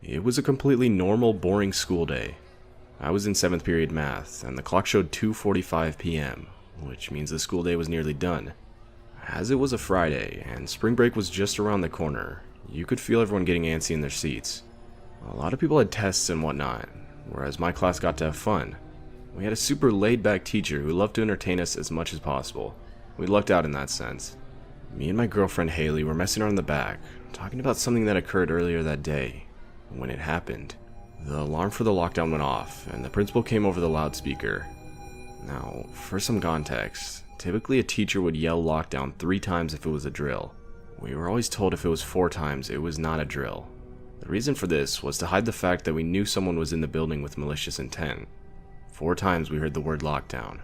It was a completely normal, boring school day. I was in 7th period math, and the clock showed 2:45 p.m., which means the school day was nearly done. As it was a Friday, and spring break was just around the corner, you could feel everyone getting antsy in their seats. A lot of people had tests and whatnot, whereas my class got to have fun. We had a super laid-back teacher who loved to entertain us as much as possible. We lucked out in that sense. Me and my girlfriend Haley were messing around in the back, talking about something that occurred earlier that day. When it happened, the alarm for the lockdown went off, and the principal came over the loudspeaker. Now, for some context, typically a teacher would yell lockdown 3 times if it was a drill. We were always told if it was 4 times, it was not a drill. The reason for this was to hide the fact that we knew someone was in the building with malicious intent. 4 times we heard the word lockdown.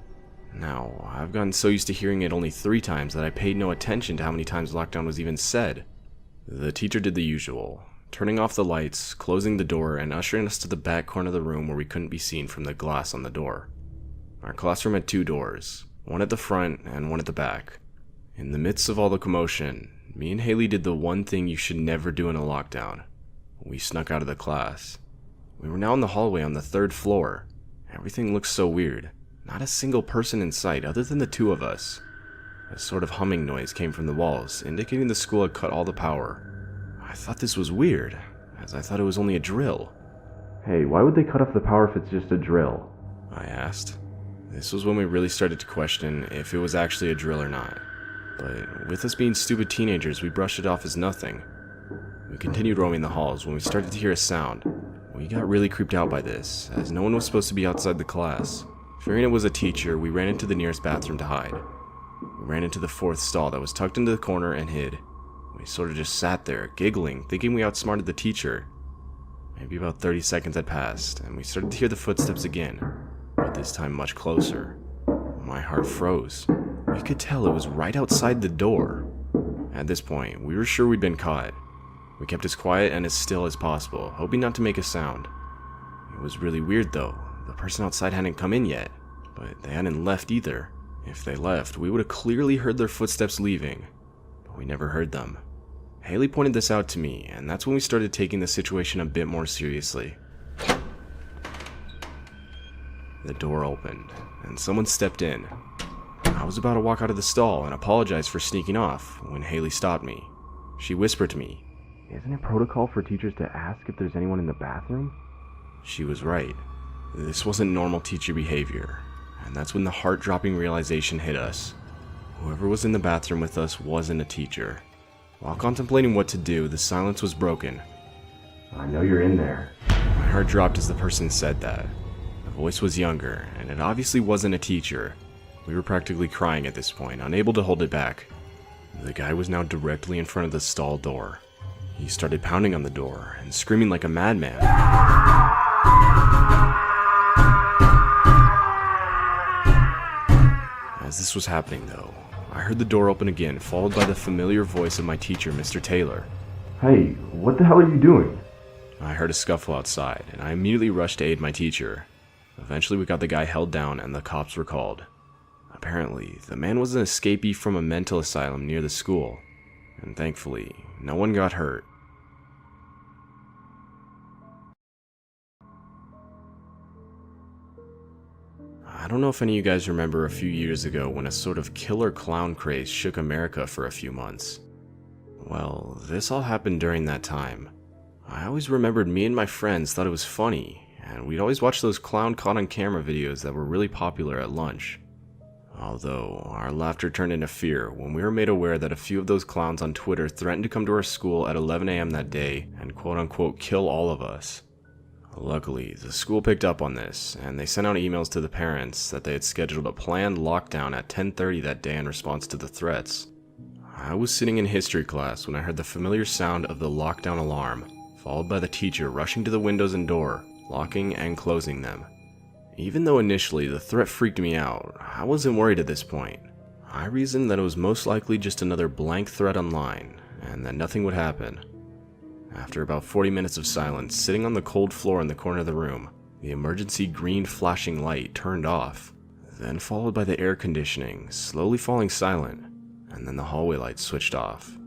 Now, I've gotten so used to hearing it only 3 times that I paid no attention to how many times lockdown was even said. The teacher did the usual, turning off the lights, closing the door, and ushering us to the back corner of the room where we couldn't be seen from the glass on the door. Our classroom had 2 doors, one at the front and one at the back. In the midst of all the commotion, me and Haley did the one thing you should never do in a lockdown. We snuck out of the class. We were now in the hallway on the 3rd floor. Everything looked so weird. Not a single person in sight other than the 2 of us. A sort of humming noise came from the walls, indicating the school had cut all the power. I thought this was weird, as I thought it was only a drill. "Hey, why would they cut off the power if it's just a drill?" I asked. This was when we really started to question if it was actually a drill or not. But with us being stupid teenagers, we brushed it off as nothing. We continued roaming the halls when we started to hear a sound. We got really creeped out by this, as no one was supposed to be outside the class. Fearing it was a teacher, we ran into the nearest bathroom to hide. We ran into the 4th stall that was tucked into the corner and hid. We sort of just sat there, giggling, thinking we outsmarted the teacher. Maybe about 30 seconds had passed, and we started to hear the footsteps again, but this time much closer. My heart froze. We could tell it was right outside the door. At this point, we were sure we'd been caught. We kept as quiet and as still as possible, hoping not to make a sound. It was really weird though. The person outside hadn't come in yet, but they hadn't left either. If they left, we would have clearly heard their footsteps leaving, but we never heard them. Haley pointed this out to me, and that's when we started taking the situation a bit more seriously. The door opened, and someone stepped in. I was about to walk out of the stall and apologize for sneaking off when Haley stopped me. She whispered to me, "Isn't it protocol for teachers to ask if there's anyone in the bathroom?" She was right. This wasn't normal teacher behavior, and that's when the heart-dropping realization hit us. Whoever was in the bathroom with us wasn't a teacher. While contemplating what to do, the silence was broken. "I know you're in there." My heart dropped as the person said that. The voice was younger, and it obviously wasn't a teacher. We were practically crying at this point, unable to hold it back. The guy was now directly in front of the stall door. He started pounding on the door and screaming like a madman. As this was happening though, I heard the door open again, followed by the familiar voice of my teacher, Mr. Taylor. "Hey, what the hell are you doing?" I heard a scuffle outside, and I immediately rushed to aid my teacher. Eventually we got the guy held down and the cops were called. Apparently, the man was an escapee from a mental asylum near the school, and thankfully, no one got hurt. I don't know if any of you guys remember a few years ago when a sort of killer clown craze shook America for a few months. Well, this all happened during that time. I always remembered me and my friends thought it was funny, and we'd always watch those clown caught on camera videos that were really popular at lunch. Although, our laughter turned into fear when we were made aware that a few of those clowns on Twitter threatened to come to our school at 11 a.m. that day and quote-unquote kill all of us. Luckily, the school picked up on this, and they sent out emails to the parents that they had scheduled a planned lockdown at 10:30 that day in response to the threats. I was sitting in history class when I heard the familiar sound of the lockdown alarm, followed by the teacher rushing to the windows and door, locking and closing them. Even though initially the threat freaked me out, I wasn't worried at this point. I reasoned that it was most likely just another blank threat online, and that nothing would happen. After about 40 minutes of silence, sitting on the cold floor in the corner of the room, the emergency green flashing light turned off, then followed by the air conditioning slowly falling silent, and then the hallway lights switched off.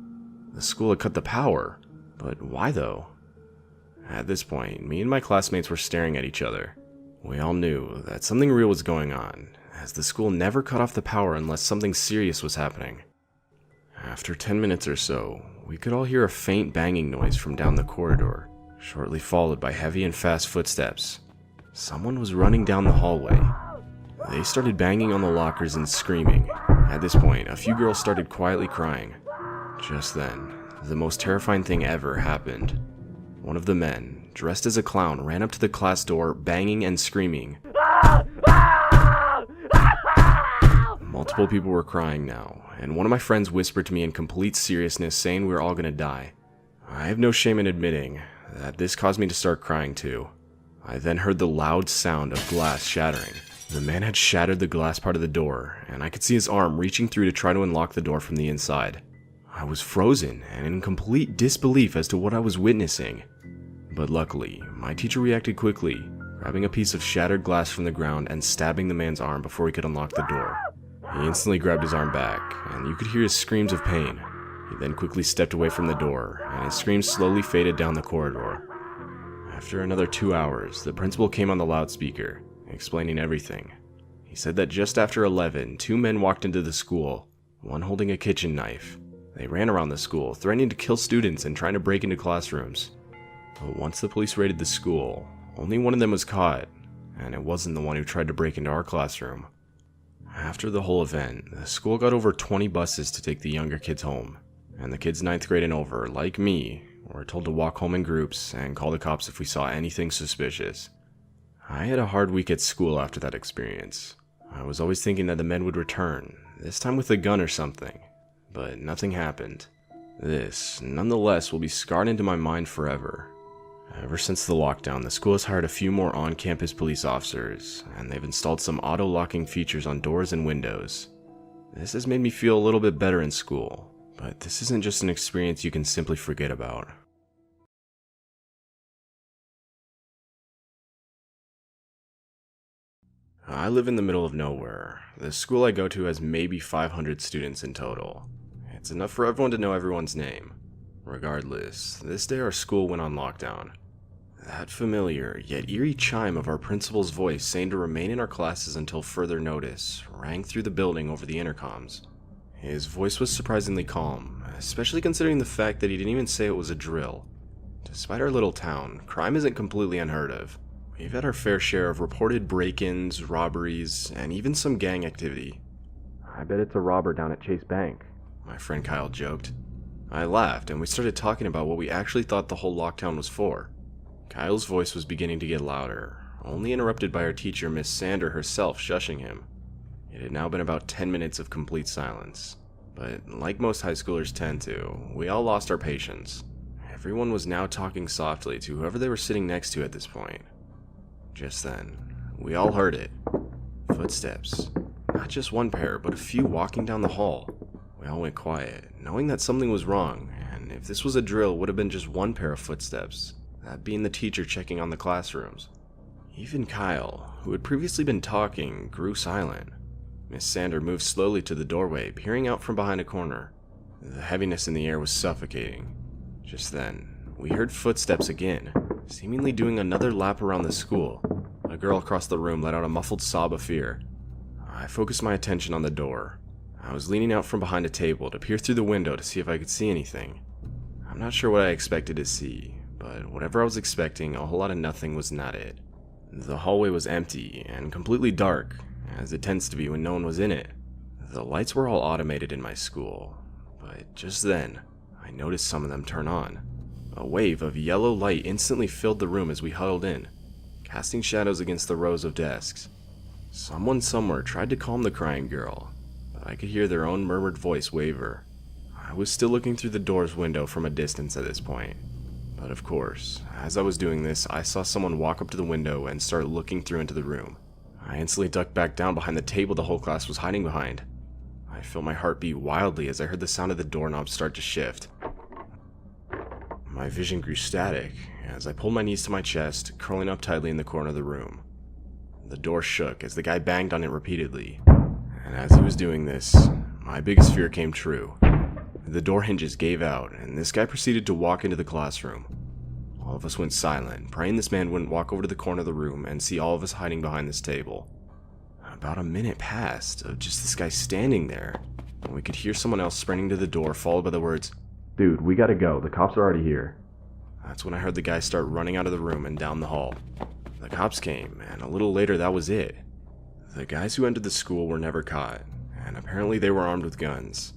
The school had cut the power, but why though? At this point, me and my classmates were staring at each other. We all knew that something real was going on, as the school never cut off the power unless something serious was happening. After 10 minutes or so, we could all hear a faint banging noise from down the corridor, shortly followed by heavy and fast footsteps. Someone was running down the hallway. They started banging on the lockers and screaming. At this point, a few girls started quietly crying. Just then, the most terrifying thing ever happened. One of the men, dressed as a clown, ran up to the class door, banging and screaming. Multiple people were crying now, and one of my friends whispered to me in complete seriousness, saying we were all gonna die. I have no shame in admitting that this caused me to start crying too. I then heard the loud sound of glass shattering. The man had shattered the glass part of the door, and I could see his arm reaching through to try to unlock the door from the inside. I was frozen and in complete disbelief as to what I was witnessing. But luckily, my teacher reacted quickly, grabbing a piece of shattered glass from the ground and stabbing the man's arm before he could unlock the door. He instantly grabbed his arm back, and you could hear his screams of pain. He then quickly stepped away from the door, and his screams slowly faded down the corridor. After another 2 hours, the principal came on the loudspeaker, explaining everything. He said that just after 11, 2 men walked into the school, one holding a kitchen knife. They ran around the school, threatening to kill students and trying to break into classrooms. But once the police raided the school, only one of them was caught, and it wasn't the one who tried to break into our classroom. After the whole event, the school got over 20 buses to take the younger kids home, and the kids 9th grade and over, like me, were told to walk home in groups and call the cops if we saw anything suspicious. I had a hard week at school after that experience. I was always thinking that the men would return, this time with a gun or something, but nothing happened. This, nonetheless, will be scarred into my mind forever. Ever since the lockdown, the school has hired a few more on-campus police officers, and they've installed some auto-locking features on doors and windows. This has made me feel a little bit better in school, but this isn't just an experience you can simply forget about. I live in the middle of nowhere. The school I go to has maybe 500 students in total. It's enough for everyone to know everyone's name. Regardless, this day our school went on lockdown. That familiar, yet eerie chime of our principal's voice saying to remain in our classes until further notice rang through the building over the intercoms. His voice was surprisingly calm, especially considering the fact that he didn't even say it was a drill. Despite our little town, crime isn't completely unheard of. We've had our fair share of reported break-ins, robberies, and even some gang activity. "I bet it's a robber down at Chase Bank," my friend Kyle joked. I laughed, and we started talking about what we actually thought the whole lockdown was for. Kyle's voice was beginning to get louder, only interrupted by our teacher, Miss Sander herself, shushing him. It had now been about 10 minutes of complete silence, but like most high schoolers tend to, we all lost our patience. Everyone was now talking softly to whoever they were sitting next to at this point. Just then, we all heard it. Footsteps. Not just one pair, but a few walking down the hall. We all went quiet, knowing that something was wrong, and if this was a drill, it would have been just one pair of footsteps, that being the teacher checking on the classrooms. Even Kyle, who had previously been talking, grew silent. Miss Sander moved slowly to the doorway, peering out from behind a corner. The heaviness in the air was suffocating. Just then, we heard footsteps again, seemingly doing another lap around the school. A girl across the room let out a muffled sob of fear. I focused my attention on the door. I was leaning out from behind a table to peer through the window to see if I could see anything. I'm not sure what I expected to see, but whatever I was expecting, a whole lot of nothing was not it. The hallway was empty and completely dark, as it tends to be when no one was in it. The lights were all automated in my school, but just then, I noticed some of them turn on. A wave of yellow light instantly filled the room as we huddled in, casting shadows against the rows of desks. Someone somewhere tried to calm the crying girl, but I could hear their own murmured voice waver. I was still looking through the door's window from a distance at this point. But of course, as I was doing this, I saw someone walk up to the window and start looking through into the room. I instantly ducked back down behind the table the whole class was hiding behind. I felt my heart beat wildly as I heard the sound of the doorknob start to shift. My vision grew static as I pulled my knees to my chest, curling up tightly in the corner of the room. The door shook as the guy banged on it repeatedly, and as he was doing this, my biggest fear came true. The door hinges gave out, and this guy proceeded to walk into the classroom. All of us went silent, praying this man wouldn't walk over to the corner of the room and see all of us hiding behind this table. About a minute passed of just this guy standing there, and we could hear someone else sprinting to the door, followed by the words, "Dude, we gotta go. The cops are already here." That's when I heard the guy start running out of the room and down the hall. The cops came, and a little later that was it. The guys who entered the school were never caught, and apparently they were armed with guns.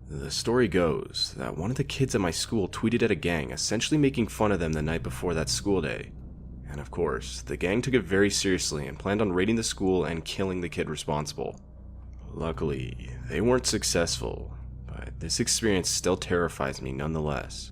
The story goes that one of the kids at my school tweeted at a gang, essentially making fun of them the night before that school day. And of course, the gang took it very seriously and planned on raiding the school and killing the kid responsible. Luckily, they weren't successful, but this experience still terrifies me nonetheless.